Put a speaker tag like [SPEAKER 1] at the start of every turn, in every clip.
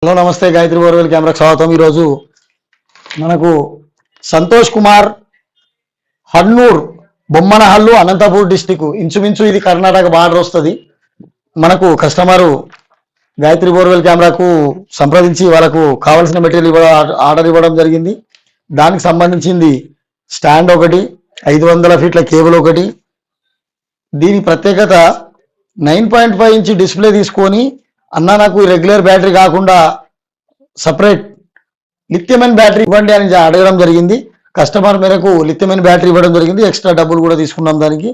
[SPEAKER 1] Hello నమస్తే Gayatri borewell కెమెరాకి స్వాగతం. ఈరోజు మనకు సంతోష్ కుమార్ హన్నూర్ బొమ్మనహల్లు అనంతపూర్ డిస్టిక్, ఇంచుమించు ఇది కర్ణాటక బార్డర్ వస్తుంది. మనకు కస్టమరు గాయత్రి బోర్వెల్ కెమెరాకు సంప్రదించి వాళ్ళకు కావాల్సిన మెటీరియల్ ఆర్డర్ ఇవ్వడం జరిగింది. దానికి సంబంధించింది స్టాండ్ ఒకటి, 500 ఫీట్ల కేబుల్ ఒకటి. దీని ప్రత్యేకత 9.5 ఇంచ్ డిస్ప్లే తీసుకొని అన్న నాకు రెగ్యులర్ బ్యాటరీ కాకుండా సపరేట్ లిథియం బ్యాటరీ ఇవ్వండి అని అడగడం జరిగింది. కస్టమర్ మేరకు లిథియం బ్యాటరీ ఇవ్వడం జరిగింది. ఎక్స్ట్రా డబ్బులు కూడా తీసుకున్నాం దానికి.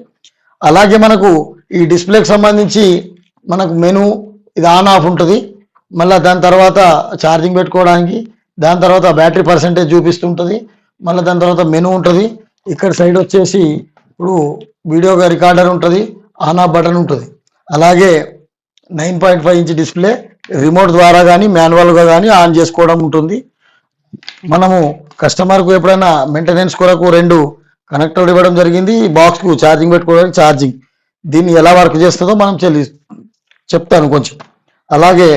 [SPEAKER 1] అలాగే మనకు ఈ డిస్ప్లేకి సంబంధించి మనకు మెనూ ఇది ఆన్ ఆఫ్ ఉంటుంది. మళ్ళీ దాని తర్వాత ఛార్జింగ్ పెట్టుకోవడానికి, దాని తర్వాత బ్యాటరీ పర్సెంటేజ్ చూపిస్తుంటుంది. మళ్ళీ దాని తర్వాత మెనూ ఉంటుంది. ఇక్కడ సైడ్ వచ్చేసి ఇప్పుడు వీడియో రికార్డర్ ఉంటుంది, ఆన్ ఆఫ్ బటన్ ఉంటుంది. అలాగే 9.5 ఇంచ్ డిస్ప్లే రిమోట్ ద్వారా కానీ మాన్యువల్గా కానీ ఆన్ చేసుకోవడం ఉంటుంది. మనము కస్టమర్కు ఎప్పుడైనా మెయింటెనెన్స్ కొరకు 2 కనెక్టర్లు ఇవ్వడం జరిగింది. ఈ బాక్స్కు ఛార్జింగ్ పెట్టుకోవడానికి ఛార్జింగ్. దీన్ని ఎలా వర్క్ చేస్తుందో మనం చెప్తాను కొంచెం. అలాగే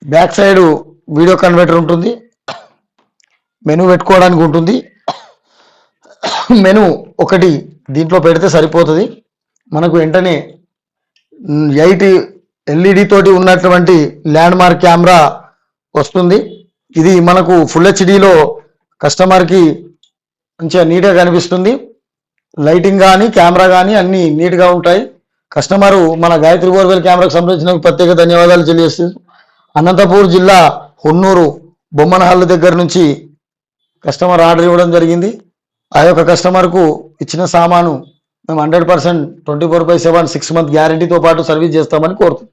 [SPEAKER 1] బ్యాక్ సైడ్ వీడియో కన్వర్టర్ ఉంటుంది, మెనూ పెట్టుకోవడానికి ఉంటుంది. మెనూ ఒకటి దీంట్లో పెడితే సరిపోతుంది. మనకు వెంటనే 8 LED తోటి ఉన్నటువంటి ల్యాండ్ మార్క్ కెమెరా వస్తుంది. ఇది మనకు ఫుల్ హెచ్డిలో కస్టమర్కి మంచిగా నీట్గా కనిపిస్తుంది. లైటింగ్ కానీ కెమెరా కానీ అన్నీ నీట్గా ఉంటాయి. కస్టమరు మన గాయత్రి బోర్వెల్ కెమెరాకు సంబంధించిన ప్రత్యేక ధన్యవాదాలు తెలియజేస్తూ, అనంతపూర్ జిల్లా హొన్నూరు బొమ్మనహల్లు దగ్గర నుంచి కస్టమర్ ఆర్డర్ ఇవ్వడం జరిగింది. ఆ యొక్క కస్టమర్కు ఇచ్చిన సామాను మేము 100% 24/7 6 మంత్ గ్యారంటీతో పాటు సర్వీస్ చేస్తామని కోరుతున్నాం.